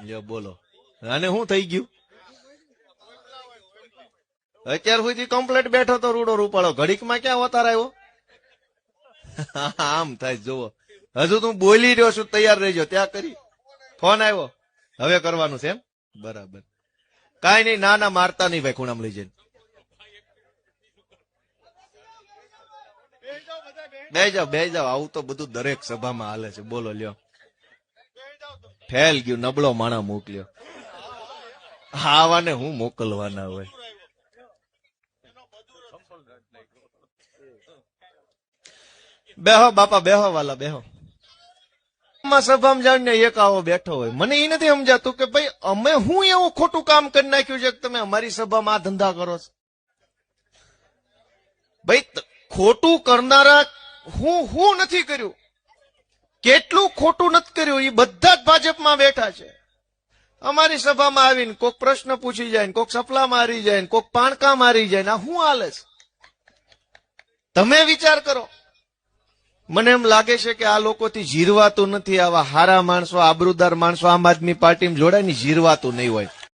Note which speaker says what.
Speaker 1: લ્યો બોલો, અને શું થઈ ગયું? અત્યાર સુધી કમ્પ્લેટ બેઠો તો રૂડો રૂપાળો, ઘડીકમાં ક્યાં અવતાર આવ્યો? આમ થાય જોવો, હજુ તું બોલી રહ્યો છું, તૈયાર રહેજો. ત્યાં કરી ફોન આવ્યો, હવે કરવાનું છે એમ? બરાબર, કઈ નહીં, ના ના મારતા નહીં ભાઈ, ખૂણામાં લઈ જઈને બે જાવ. આવું તો બધું દરેક સભામાં હાલે છે. બોલો લ્યો, ફેલ ગયું, નબળો માણા મોકલ્યો. આવાને હું મોકલવાના હોય? બેહો બાપા, બેહો વાલા, બેહો. સભામાં જાણીને એક આવો બેઠો હોય, મને એ નથી સમજાતું કે ભાઈ અમે હું એવું ખોટું કામ કરી નાખ્યું છે કે તમે અમારી સભામાં આ ધંધા કરો છો? ભાઈ ખોટું કરનારા હું નથી કર્યું, કેટલું ખોટું નથી કર્યું, એ બધા જ ભાજપમાં બેઠા છે. અમારી સભામાં આવીને કોક પ્રશ્ન પૂછી જાય, કોક સપલા મારી જાય, કોક પાણકા મારી જાય, આ શું હાલે છે? તમે વિચાર કરો. મને એમ લાગે છે કે આ લોકોથી જીરવાતું નથી. આવા હારા માણસો, આબરૂદાર માણસો આમ આદમી પાર્ટીમાં જોડાય ને, જીરવાતું નહીં હોય.